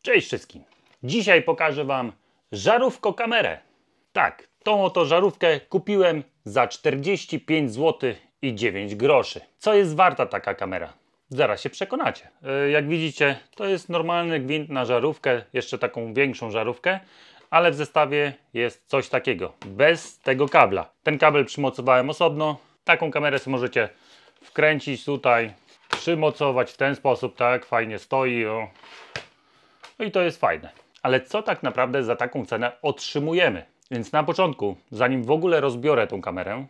Cześć wszystkim! Dzisiaj pokażę Wam żarówko kamerę. Tak, tą oto żarówkę kupiłem za 45 zł i 9 groszy. Co jest warta taka kamera? Zaraz się przekonacie. Jak widzicie, to jest normalny gwint na żarówkę, jeszcze taką większą żarówkę, ale w zestawie jest coś takiego, bez tego kabla. Ten kabel przymocowałem osobno. Taką kamerę sobie możecie wkręcić tutaj, przymocować w ten sposób, tak, fajnie stoi. O. No i to jest fajne. Ale co tak naprawdę za taką cenę otrzymujemy? Więc na początku, zanim w ogóle rozbiorę tą kamerę,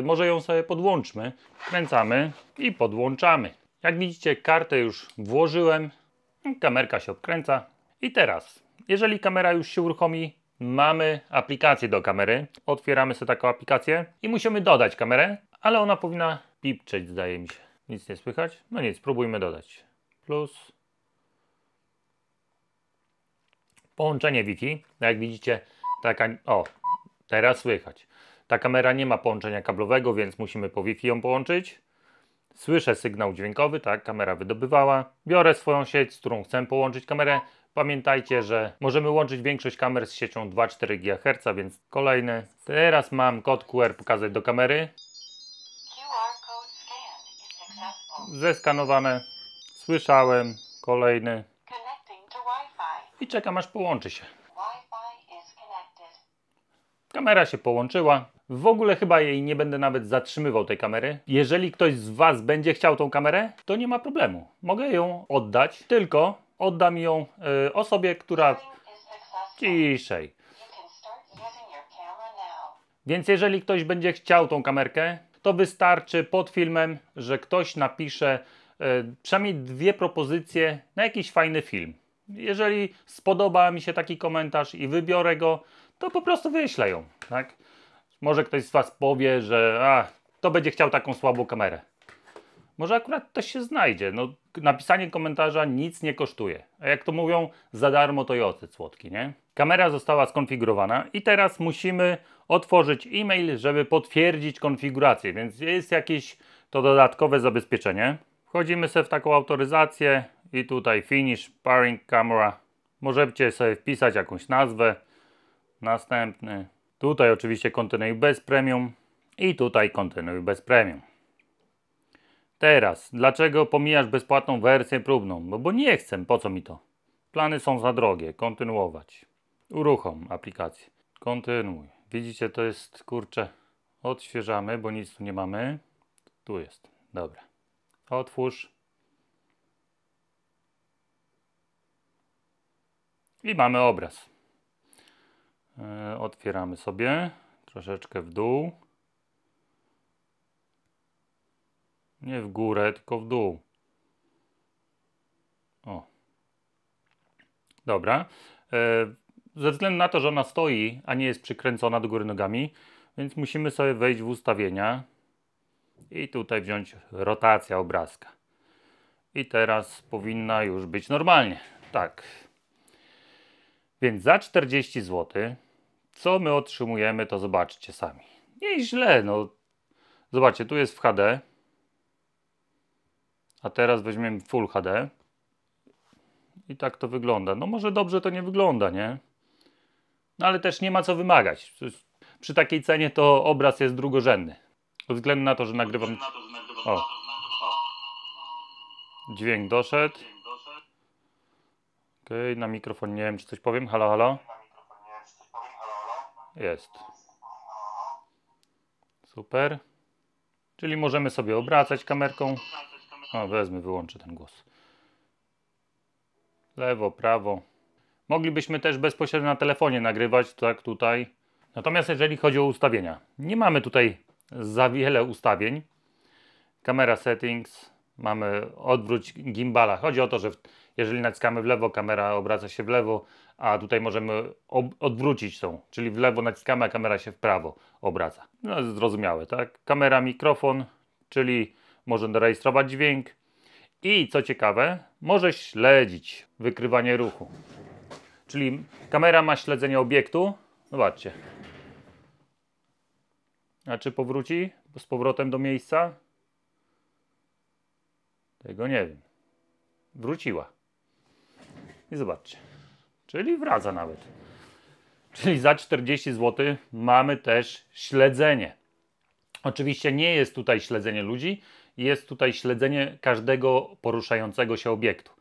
może ją sobie podłączmy. Wkręcamy i podłączamy. Jak widzicie, kartę już włożyłem. Kamerka się obkręca. I teraz, jeżeli kamera już się uruchomi, mamy aplikację do kamery. Otwieramy sobie taką aplikację i musimy dodać kamerę, ale ona powinna pipczeć, zdaje mi się. Nic nie słychać? No nic, spróbujmy dodać. Plus. Połączenie Wi-Fi, jak widzicie, teraz słychać. Ta kamera nie ma połączenia kablowego, więc musimy po Wi-Fi ją połączyć. Słyszę sygnał dźwiękowy, tak, kamera wydobywała. Biorę swoją sieć, z którą chcę połączyć kamerę. Pamiętajcie, że możemy łączyć większość kamer z siecią 2,4 GHz, więc kolejny. Teraz mam kod QR pokazać do kamery. Zeskanowane. Słyszałem. Kolejny. I czekam, aż połączy się. Kamera się połączyła. W ogóle chyba jej nie będę nawet zatrzymywał, tej kamery. Jeżeli ktoś z Was będzie chciał tą kamerę, to nie ma problemu. Mogę ją oddać, tylko oddam ją osobie, która... Ciszej. Więc jeżeli ktoś będzie chciał tą kamerkę, to wystarczy pod filmem, że ktoś napisze przynajmniej 2 propozycje na jakiś fajny film. Jeżeli spodoba mi się taki komentarz i wybiorę go, to po prostu wyślę ją, tak? Może ktoś z Was powie, że to będzie chciał taką słabą kamerę. Może akurat ktoś się znajdzie. No, napisanie komentarza nic nie kosztuje. A jak to mówią, za darmo to i ocet słodki, nie? Kamera została skonfigurowana i teraz musimy otworzyć e-mail, żeby potwierdzić konfigurację, więc jest jakieś to dodatkowe zabezpieczenie. Wchodzimy sobie w taką autoryzację i tutaj Finish Pairing Camera. Możecie sobie wpisać jakąś nazwę. Następny. Tutaj oczywiście kontynuuj bez premium. I tutaj kontynuuj bez premium. Teraz, dlaczego pomijasz bezpłatną wersję próbną? No bo nie chcę, po co mi to? Plany są za drogie. Kontynuować. Uruchom aplikację. Kontynuuj. Widzicie, to jest, kurczę, odświeżamy, bo nic tu nie mamy. Tu jest. Dobra. Otwórz. I mamy obraz. Otwieramy sobie. Troszeczkę w dół. Nie w górę, tylko w dół. O. Dobra. Ze względu na to, że ona stoi, a nie jest przykręcona do góry nogami, więc musimy sobie wejść w ustawienia i tutaj wziąć rotacja obrazka. I teraz powinna już być normalnie. Tak. Więc za 40 zł, co my otrzymujemy, to zobaczcie sami. Nieźle, no. Zobaczcie, tu jest w HD. A teraz weźmiemy Full HD. I tak to wygląda. No może dobrze to nie wygląda, nie? No ale też nie ma co wymagać. Przy takiej cenie to obraz jest drugorzędny. Ze względu na to, że nagrywam... O. Dźwięk doszedł. Okej, na mikrofon nie wiem, czy coś powiem. Halo, halo? Jest. Super. Czyli możemy sobie obracać kamerką. O, wezmę, wyłączę ten głos. Lewo, prawo. Moglibyśmy też bezpośrednio na telefonie nagrywać, tak, tutaj. Natomiast jeżeli chodzi o ustawienia, nie mamy tutaj za wiele ustawień. Kamera settings, mamy odwróć gimbala. Chodzi o to, że jeżeli naciskamy w lewo, kamera obraca się w lewo, a tutaj możemy odwrócić tą, czyli w lewo naciskamy, a kamera się w prawo obraca. No zrozumiałe, tak? Kamera mikrofon, czyli może rejestrować dźwięk. I co ciekawe, może śledzić wykrywanie ruchu. Czyli kamera ma śledzenie obiektu. Zobaczcie. A czy powróci z powrotem do miejsca? Tego nie wiem. Wróciła. I zobaczcie. czyli wraca nawet. Czyli za 40 zł mamy też śledzenie. Oczywiście nie jest tutaj śledzenie ludzi, jest tutaj śledzenie każdego poruszającego się obiektu.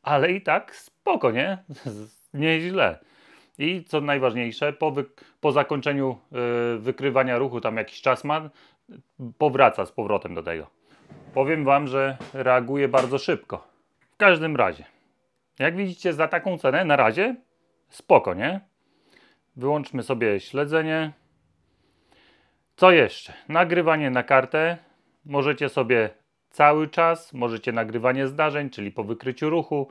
Ale i tak spoko, nie? Nieźle. I co najważniejsze, po zakończeniu wykrywania ruchu, tam jakiś czas ma, powraca z powrotem do tego. Powiem Wam, że reaguje bardzo szybko. W każdym razie, jak widzicie, za taką cenę na razie spoko, nie? Wyłączmy sobie śledzenie. Co jeszcze? Nagrywanie na kartę. Możecie sobie cały czas, możecie nagrywanie zdarzeń, czyli po wykryciu ruchu,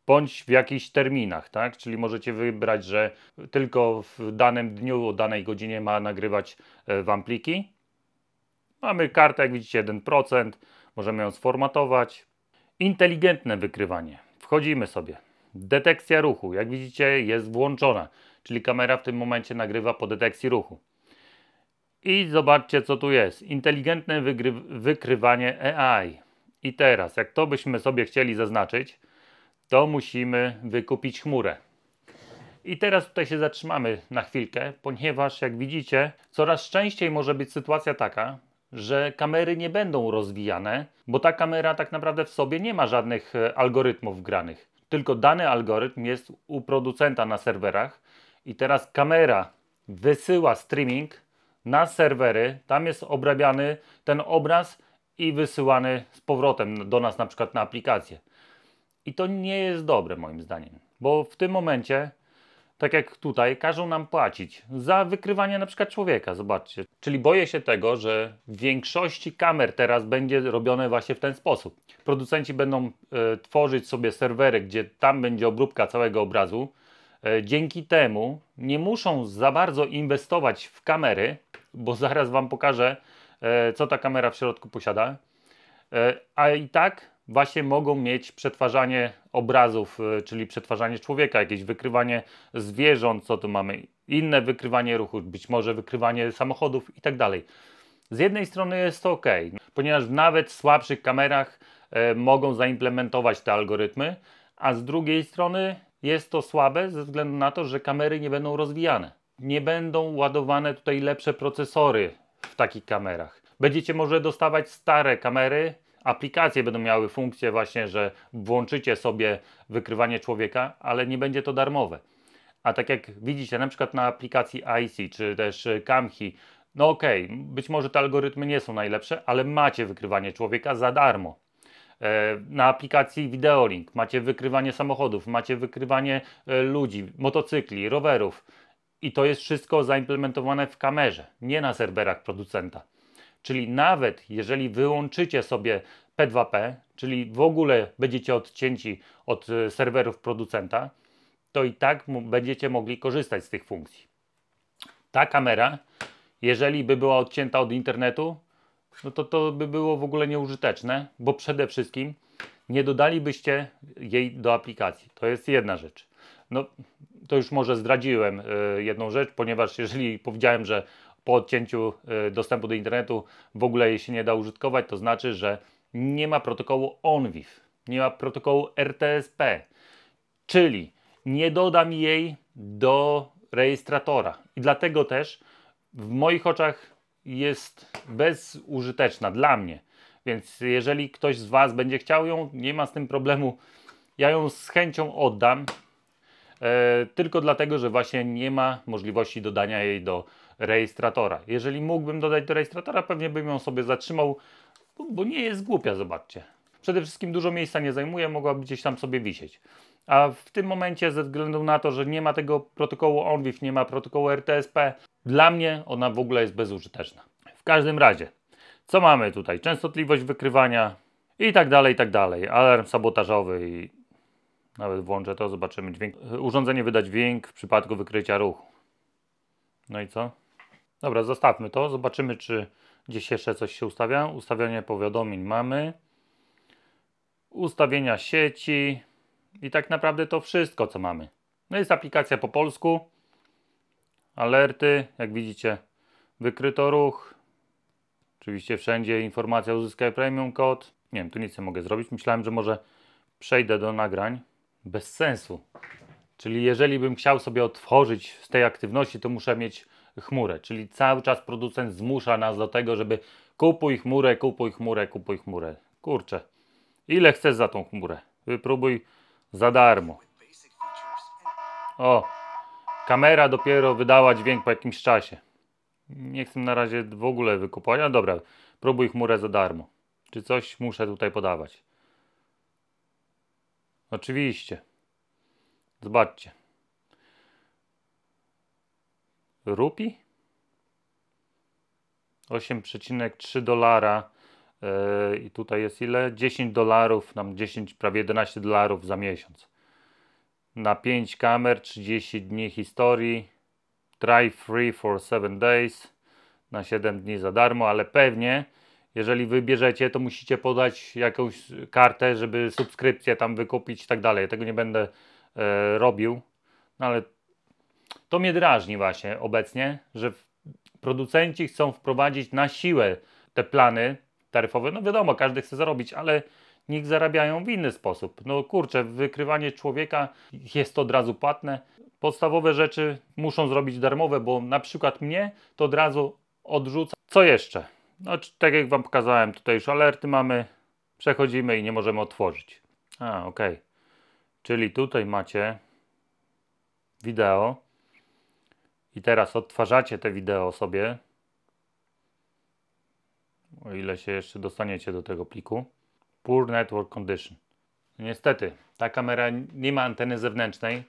bądź w jakichś terminach, tak? Czyli możecie wybrać, że tylko w danym dniu, o danej godzinie ma nagrywać Wam pliki. Mamy kartę, jak widzicie, 1%. Możemy ją sformatować. Inteligentne wykrywanie. Wchodzimy sobie. Detekcja ruchu. Jak widzicie, jest włączona. Czyli kamera w tym momencie nagrywa po detekcji ruchu. I zobaczcie, co tu jest. Inteligentne wykrywanie AI. I teraz, jak to byśmy sobie chcieli zaznaczyć, to musimy wykupić chmurę. I teraz tutaj się zatrzymamy na chwilkę, ponieważ jak widzicie, coraz częściej może być sytuacja taka, że kamery nie będą rozwijane, bo ta kamera tak naprawdę w sobie nie ma żadnych algorytmów wgranych. Tylko dany algorytm jest u producenta na serwerach i teraz kamera wysyła streaming na serwery, tam jest obrabiany ten obraz i wysyłany z powrotem do nas na przykład na aplikację. I to nie jest dobre moim zdaniem, bo w tym momencie, tak jak tutaj, każą nam płacić za wykrywanie na przykład człowieka, zobaczcie. Czyli boję się tego, że w większości kamer teraz będzie robione właśnie w ten sposób. Producenci będą tworzyć sobie serwery, gdzie tam będzie obróbka całego obrazu. Dzięki temu nie muszą za bardzo inwestować w kamery, bo zaraz Wam pokażę, co ta kamera w środku posiada. A i tak właśnie mogą mieć przetwarzanie obrazów, czyli przetwarzanie człowieka, jakieś wykrywanie zwierząt, co tu mamy, inne wykrywanie ruchu, być może wykrywanie samochodów i tak dalej. Z jednej strony jest to ok, ponieważ nawet w słabszych kamerach mogą zaimplementować te algorytmy, a z drugiej strony jest to słabe ze względu na to, że kamery nie będą rozwijane. Nie będą ładowane tutaj lepsze procesory w takich kamerach. Będziecie może dostawać stare kamery, aplikacje będą miały funkcję właśnie, że włączycie sobie wykrywanie człowieka, ale nie będzie to darmowe. A tak jak widzicie na przykład na aplikacji IC czy też Camhi, no okej, być może te algorytmy nie są najlepsze, ale macie wykrywanie człowieka za darmo. Na aplikacji Videolink macie wykrywanie samochodów, macie wykrywanie ludzi, motocykli, rowerów i to jest wszystko zaimplementowane w kamerze, nie na serwerach producenta. Czyli nawet jeżeli wyłączycie sobie P2P, czyli w ogóle będziecie odcięci od serwerów producenta, to i tak będziecie mogli korzystać z tych funkcji. Ta kamera, jeżeli by była odcięta od internetu, no to by było w ogóle nieużyteczne, bo przede wszystkim nie dodalibyście jej do aplikacji. To jest jedna rzecz. No, to już może zdradziłem jedną rzecz, ponieważ jeżeli powiedziałem, że po odcięciu dostępu do internetu w ogóle jej się nie da użytkować, to znaczy, że nie ma protokołu ONVIF, nie ma protokołu RTSP, czyli nie dodam jej do rejestratora. I dlatego też w moich oczach jest bezużyteczna dla mnie. Więc jeżeli ktoś z Was będzie chciał ją, nie ma z tym problemu. Ja ją z chęcią oddam. Tylko dlatego, że właśnie nie ma możliwości dodania jej do rejestratora. Jeżeli mógłbym dodać do rejestratora, pewnie bym ją sobie zatrzymał, bo nie jest głupia, zobaczcie. Przede wszystkim dużo miejsca nie zajmuje, mogłaby gdzieś tam sobie wisieć. A w tym momencie, ze względu na to, że nie ma tego protokołu ONVIF, nie ma protokołu RTSP, dla mnie ona w ogóle jest bezużyteczna. W każdym razie, co mamy tutaj? Częstotliwość wykrywania i tak dalej, i tak dalej. Alarm sabotażowy i nawet włączę to, zobaczymy dźwięk. Urządzenie wyda dźwięk w przypadku wykrycia ruchu. No i co? Dobra, zostawmy to. Zobaczymy, czy gdzieś jeszcze coś się ustawia. Ustawianie powiadomień mamy. Ustawienia sieci. I tak naprawdę to wszystko, co mamy. No jest aplikacja po polsku. Alerty, jak widzicie, wykryto ruch. Oczywiście wszędzie informacja uzyskaj premium kod. Nie wiem, tu nic nie mogę zrobić. Myślałem, że może przejdę do nagrań. Bez sensu. Czyli jeżeli bym chciał sobie otworzyć z tej aktywności, to muszę mieć chmurę. Czyli cały czas producent zmusza nas do tego, żeby kupuj chmurę, kupuj chmurę, kupuj chmurę. Kurczę, ile chcesz za tą chmurę? Wypróbuj za darmo. O, kamera dopiero wydała dźwięk po jakimś czasie. Nie chcę na razie w ogóle wykupować. No dobra, próbuj chmurę za darmo. Czy coś muszę tutaj podawać? Oczywiście. Zobaczcie. Rupi? 8,3 dolara. I tutaj jest ile? 10 dolarów, nam 10, prawie 11 dolarów za miesiąc. Na 5 kamer, 30 dni historii. Try free for 7 days. Na 7 dni za darmo, ale pewnie, jeżeli wybierzecie, to musicie podać jakąś kartę, żeby subskrypcję tam wykupić i tak dalej. Tego nie będę robił. No ale to mnie drażni właśnie obecnie, że producenci chcą wprowadzić na siłę te plany taryfowe. No wiadomo, każdy chce zarobić, ale niech zarabiają w inny sposób. No kurczę, wykrywanie człowieka jest od razu płatne. Podstawowe rzeczy muszą zrobić darmowe, bo na przykład mnie to od razu odrzuca. Co jeszcze? No tak jak Wam pokazałem, tutaj już alerty mamy. Przechodzimy i nie możemy otworzyć. Ok. Czyli tutaj macie wideo. I teraz odtwarzacie te wideo sobie. O ile się jeszcze dostaniecie do tego pliku. Poor Network Condition. Niestety, ta kamera nie ma anteny zewnętrznej.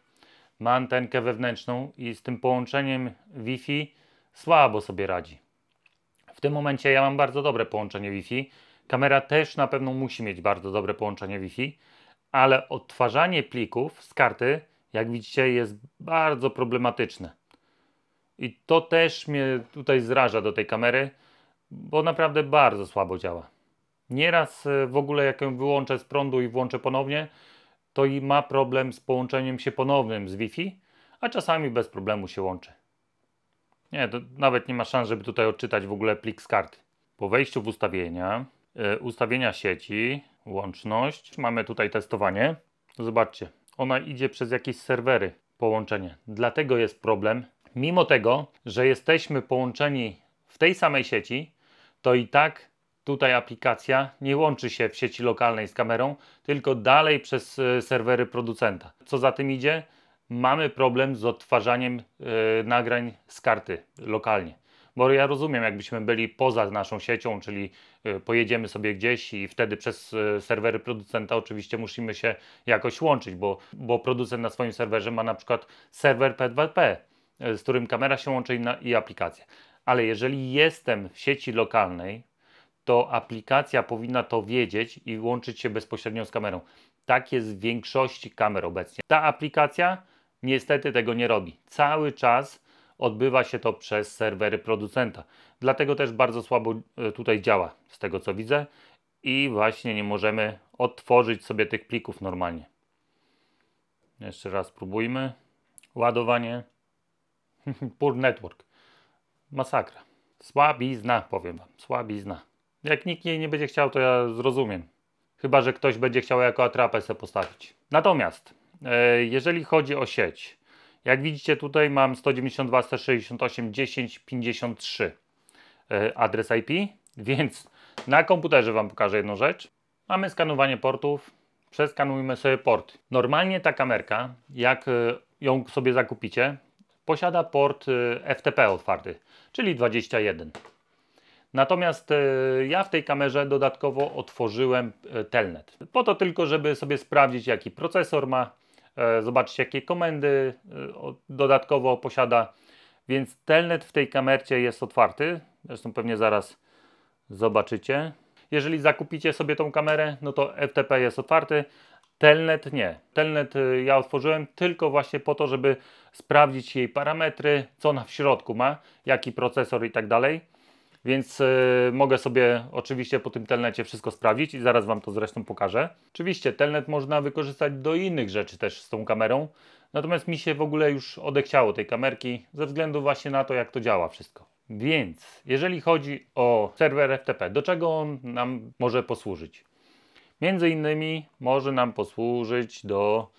Ma antenkę wewnętrzną i z tym połączeniem Wi-Fi słabo sobie radzi. W tym momencie ja mam bardzo dobre połączenie Wi-Fi. Kamera też na pewno musi mieć bardzo dobre połączenie Wi-Fi, ale odtwarzanie plików z karty, jak widzicie, jest bardzo problematyczne. I to też mnie tutaj zraża do tej kamery, bo naprawdę bardzo słabo działa. Nieraz w ogóle jak ją wyłączę z prądu i włączę ponownie, to i ma problem z połączeniem się ponownym z Wi-Fi, a czasami bez problemu się łączy. Nie, to nawet nie ma szans, żeby tutaj odczytać w ogóle plik z karty. Po wejściu w ustawienia, ustawienia sieci, łączność, mamy tutaj testowanie. Zobaczcie, ona idzie przez jakieś serwery połączenie. Dlatego jest problem. Mimo tego, że jesteśmy połączeni w tej samej sieci, to i tak tutaj aplikacja nie łączy się w sieci lokalnej z kamerą, tylko dalej przez serwery producenta. Co za tym idzie? Mamy problem z odtwarzaniem nagrań z karty lokalnie. Bo ja rozumiem, jakbyśmy byli poza naszą siecią, czyli pojedziemy sobie gdzieś i wtedy przez serwery producenta oczywiście musimy się jakoś łączyć, bo producent na swoim serwerze ma na przykład serwer P2P, z którym kamera się łączy i aplikacja. Ale jeżeli jestem w sieci lokalnej, to aplikacja powinna to wiedzieć i łączyć się bezpośrednio z kamerą. Tak jest w większości kamer obecnie. Ta aplikacja niestety tego nie robi. Cały czas odbywa się to przez serwery producenta. Dlatego też bardzo słabo tutaj działa, z tego co widzę. I właśnie nie możemy odtworzyć sobie tych plików normalnie. Jeszcze raz spróbujmy. Ładowanie. Poor network. Masakra. Słabizna, powiem Wam. Słabizna. Jak nikt jej nie będzie chciał, to ja zrozumiem. Chyba że ktoś będzie chciał jako atrapę sobie postawić. Natomiast jeżeli chodzi o sieć, jak widzicie tutaj mam 192.168.10.53 adres IP, więc na komputerze Wam pokażę jedną rzecz. Mamy skanowanie portów, przeskanujmy sobie porty. Normalnie ta kamerka, jak ją sobie zakupicie, posiada port FTP otwarty, czyli 21. Natomiast ja w tej kamerze dodatkowo otworzyłem telnet. Po to tylko, żeby sobie sprawdzić, jaki procesor ma, zobaczyć, jakie komendy dodatkowo posiada. Więc telnet w tej kamercie jest otwarty. Zresztą pewnie zaraz zobaczycie. Jeżeli zakupicie sobie tą kamerę, no to FTP jest otwarty. Telnet nie. Telnet ja otworzyłem tylko właśnie po to, żeby sprawdzić jej parametry, co ona w środku ma, jaki procesor i tak dalej. Więc mogę sobie oczywiście po tym telnecie wszystko sprawdzić i zaraz Wam to zresztą pokażę. Oczywiście telnet można wykorzystać do innych rzeczy też z tą kamerą. Natomiast mi się w ogóle już odechciało tej kamerki ze względu właśnie na to, jak to działa wszystko. Więc jeżeli chodzi o serwer FTP, do czego on nam może posłużyć? Między innymi może nam posłużyć do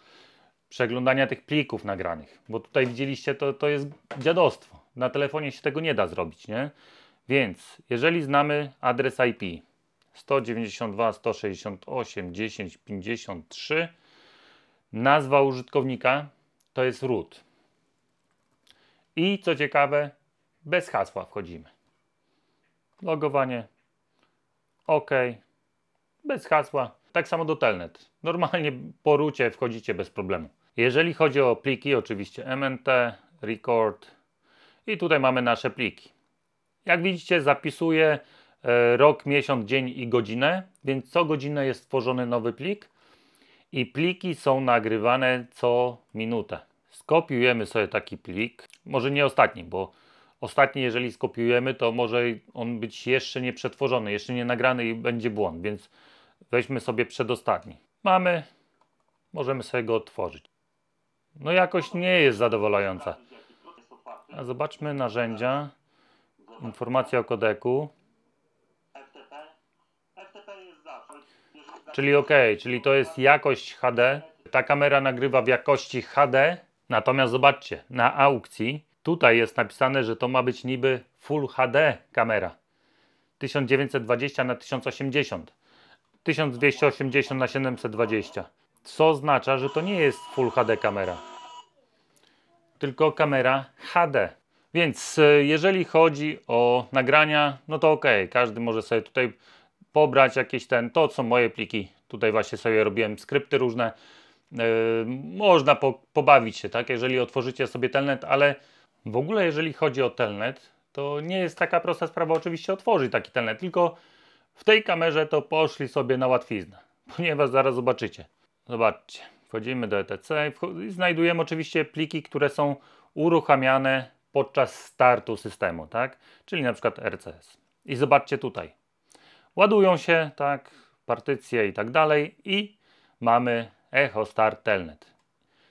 przeglądania tych plików nagranych, bo tutaj widzieliście, to jest dziadostwo. Na telefonie się tego nie da zrobić, nie? Więc jeżeli znamy adres IP 192.168.10.53, nazwa użytkownika to jest root. I co ciekawe, bez hasła wchodzimy. Logowanie, OK, bez hasła. Tak samo do Telnet. Normalnie po roocie wchodzicie bez problemu. Jeżeli chodzi o pliki, oczywiście MNT, record i tutaj mamy nasze pliki. Jak widzicie, zapisuję rok, miesiąc, dzień i godzinę, więc co godzinę jest tworzony nowy plik i pliki są nagrywane co minutę. Skopiujemy sobie taki plik, może nie ostatni, bo ostatni jeżeli skopiujemy, to może on być jeszcze nie przetworzony, jeszcze nie nagrany i będzie błąd, więc weźmy sobie przedostatni. Mamy, możemy sobie go otworzyć. No jakość nie jest zadowalająca. A zobaczmy narzędzia, informacja o kodeku. Czyli OK, czyli to jest jakość HD. Ta kamera nagrywa w jakości HD, natomiast zobaczcie, na aukcji tutaj jest napisane, że to ma być niby Full HD kamera. 1920 na 1080, 1280 na 720. Co oznacza, że to nie jest Full HD kamera, tylko kamera HD. Więc jeżeli chodzi o nagrania, no to OK, każdy może sobie tutaj pobrać jakieś to są moje pliki. Tutaj właśnie sobie robiłem skrypty różne. Można pobawić się, tak? Jeżeli otworzycie sobie Telnet, ale w ogóle jeżeli chodzi o Telnet, to nie jest taka prosta sprawa oczywiście otworzyć taki Telnet, tylko w tej kamerze to poszli sobie na łatwiznę, ponieważ zaraz zobaczycie. Zobaczcie, wchodzimy do ETC i znajdujemy oczywiście pliki, które są uruchamiane podczas startu systemu, tak? Czyli na przykład RCS. I zobaczcie tutaj. Ładują się, tak, partycje i tak dalej i mamy Echo Start Telnet.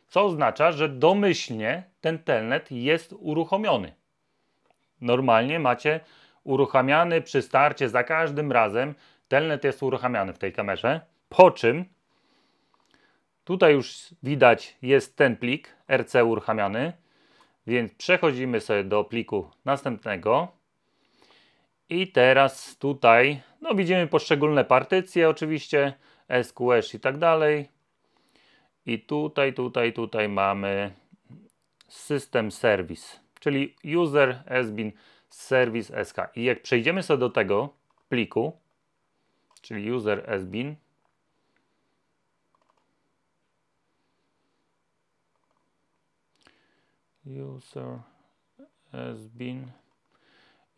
Co oznacza, że domyślnie ten Telnet jest uruchomiony. Normalnie macie uruchamiany przy starcie za każdym razem. Telnet jest uruchamiany w tej kamerze. Po czym tutaj już widać jest ten plik RC uruchamiany. Więc przechodzimy sobie do pliku następnego. I teraz tutaj no widzimy poszczególne partycje oczywiście, SQS i tak dalej. I tutaj mamy System Service, czyli User has been Service SK. I jak przejdziemy sobie do tego pliku, czyli User has been, User has been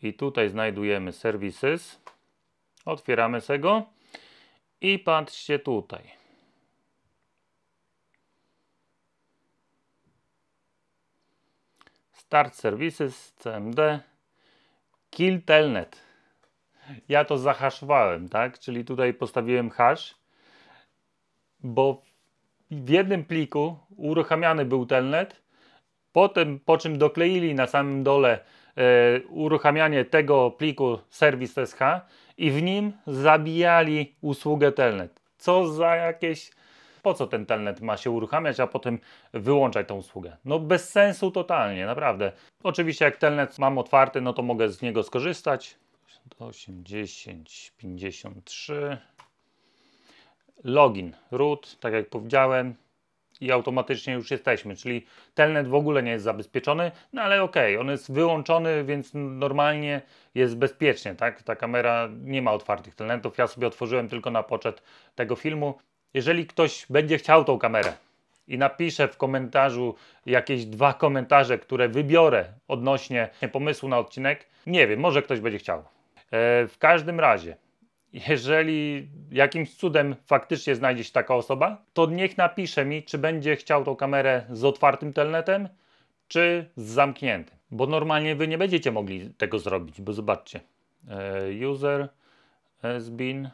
i tutaj znajdujemy Services, otwieramy sobie go i patrzcie tutaj. Start Services, CMD, Kill Telnet. Ja to zahaszowałem, tak? Czyli tutaj postawiłem hash, bo w jednym pliku uruchamiany był Telnet, potem po czym dokleili na samym dole uruchamianie tego pliku Service SH i w nim zabijali usługę Telnet. Co za jakieś... Po co ten Telnet ma się uruchamiać, a potem wyłączać tą usługę? No bez sensu totalnie, naprawdę. Oczywiście jak Telnet mam otwarty, no to mogę z niego skorzystać. 8, 10, 53. Login, root, tak jak powiedziałem. I automatycznie już jesteśmy, czyli Telnet w ogóle nie jest zabezpieczony, no ale okej, on jest wyłączony, więc normalnie jest bezpiecznie, tak? Ta kamera nie ma otwartych Telnetów, ja sobie otworzyłem tylko na poczet tego filmu. Jeżeli ktoś będzie chciał tą kamerę i napisze w komentarzu jakieś 2 komentarze, które wybiorę odnośnie pomysłu na odcinek, nie wiem, może ktoś będzie chciał. W każdym razie, jeżeli jakimś cudem faktycznie znajdzie się taka osoba, to niech napisze mi, czy będzie chciał tą kamerę z otwartym telnetem, czy z zamkniętym. Bo normalnie wy nie będziecie mogli tego zrobić, bo zobaczcie. User has been.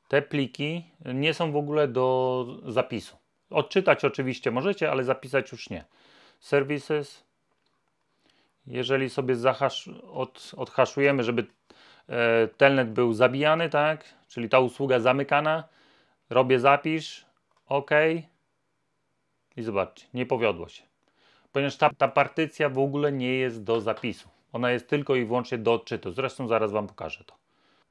Te pliki nie są w ogóle do zapisu. Odczytać oczywiście możecie, ale zapisać już nie. Services. Jeżeli sobie odhaszujemy, żeby Telnet był zabijany, tak? Czyli ta usługa zamykana. Robię zapisz. OK. I zobaczcie, nie powiodło się. Ponieważ ta partycja w ogóle nie jest do zapisu. Ona jest tylko i wyłącznie do odczytu. Zresztą zaraz Wam pokażę to.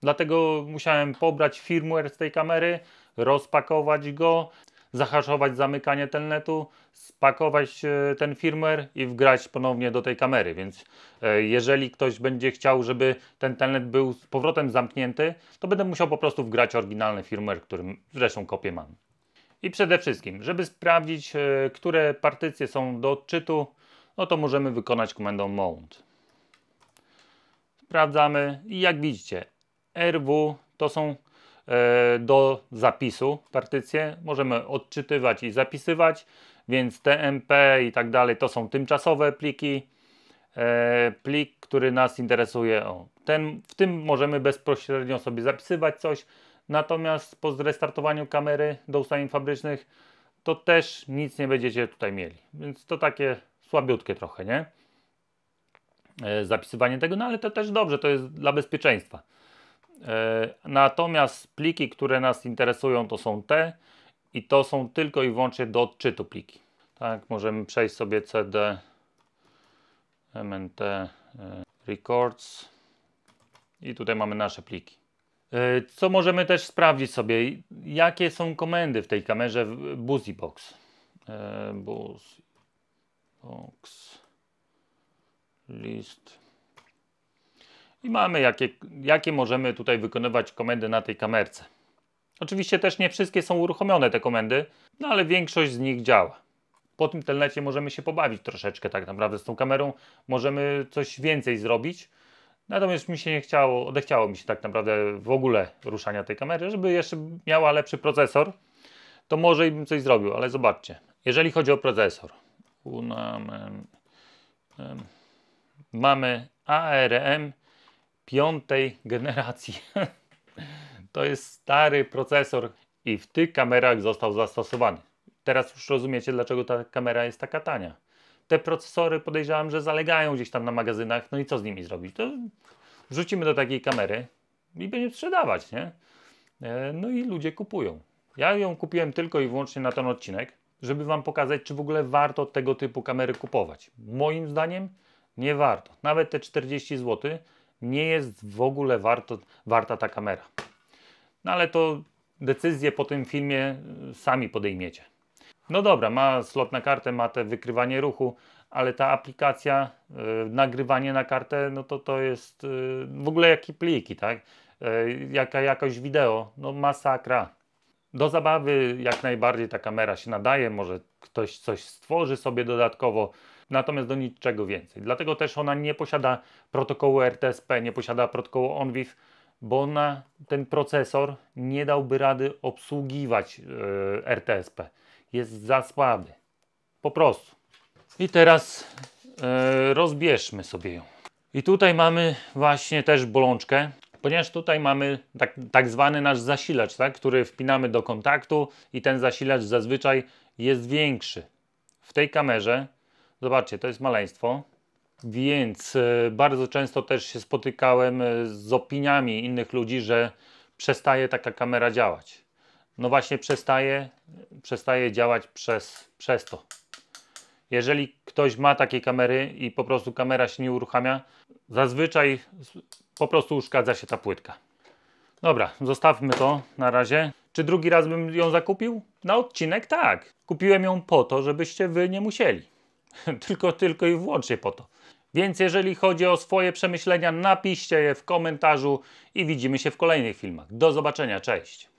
Dlatego musiałem pobrać firmware z tej kamery, rozpakować go, zahaszować zamykanie telnetu, spakować ten firmware i wgrać ponownie do tej kamery. Więc jeżeli ktoś będzie chciał, żeby ten telnet był z powrotem zamknięty, to będę musiał po prostu wgrać oryginalny firmware, którym zresztą kopię mam. I przede wszystkim, żeby sprawdzić, które partycje są do odczytu, no to możemy wykonać komendą mount. Sprawdzamy i jak widzicie, RW to są do zapisu partycje. Możemy odczytywać i zapisywać, więc TMP i tak dalej to są tymczasowe pliki. Plik, który nas interesuje, w tym możemy bezpośrednio sobie zapisywać coś. Natomiast po zrestartowaniu kamery do ustawień fabrycznych to też nic nie będziecie tutaj mieli. Więc to takie słabiutkie trochę, nie? Zapisywanie tego, no ale to też dobrze, to jest dla bezpieczeństwa. Natomiast pliki, które nas interesują, to są te i to są tylko i wyłącznie do odczytu pliki. Tak, możemy przejść sobie CD, MNT, Records i tutaj mamy nasze pliki. Co możemy też sprawdzić sobie, jakie są komendy w tej kamerze BusyBox. BusyBox list. I mamy jakie możemy tutaj wykonywać komendy na tej kamerce. Oczywiście też nie wszystkie są uruchomione te komendy, no ale większość z nich działa. Po tym telnecie możemy się pobawić troszeczkę tak naprawdę z tą kamerą. Możemy coś więcej zrobić. Natomiast mi się nie chciało, odechciało mi się tak naprawdę w ogóle ruszania tej kamery, żeby jeszcze miała lepszy procesor, to może i bym coś zrobił, ale zobaczcie. Jeżeli chodzi o procesor, mamy ARM 5. generacji. To jest stary procesor i w tych kamerach został zastosowany. Teraz już rozumiecie, dlaczego ta kamera jest taka tania. Te procesory podejrzewam, że zalegają gdzieś tam na magazynach, no i co z nimi zrobić? To wrzucimy do takiej kamery i będziemy sprzedawać, nie? No i ludzie kupują. Ja ją kupiłem tylko i wyłącznie na ten odcinek, żeby Wam pokazać, czy w ogóle warto tego typu kamery kupować. Moim zdaniem nie warto. Nawet te 40 zł nie jest w ogóle warta ta kamera. No ale to decyzję po tym filmie sami podejmiecie. No dobra, ma slot na kartę, ma te wykrywanie ruchu, ale ta aplikacja, nagrywanie na kartę, no to jest w ogóle jakie pliki, tak? Jaka jakość wideo, no masakra. Do zabawy jak najbardziej ta kamera się nadaje, może ktoś coś stworzy sobie dodatkowo, natomiast do niczego więcej. Dlatego też ona nie posiada protokołu RTSP, nie posiada protokołu ONVIF, bo ten procesor nie dałby rady obsługiwać RTSP. Jest za słaby. Po prostu. I teraz rozbierzmy sobie ją. I tutaj mamy właśnie też bolączkę, ponieważ tutaj mamy tak zwany nasz zasilacz, tak, który wpinamy do kontaktu i ten zasilacz zazwyczaj jest większy. W tej kamerze, zobaczcie, to jest maleństwo, więc bardzo często też się spotykałem z opiniami innych ludzi, że przestaje taka kamera działać. No właśnie przestaje działać przez to. Jeżeli ktoś ma takie kamery i po prostu kamera się nie uruchamia, zazwyczaj po prostu uszkadza się ta płytka. Dobra, zostawmy to na razie. Czy drugi raz bym ją zakupił? Na odcinek tak. Kupiłem ją po to, żebyście wy nie musieli. tylko i wyłącznie po to. Więc jeżeli chodzi o swoje przemyślenia, napiszcie je w komentarzu i widzimy się w kolejnych filmach. Do zobaczenia, cześć!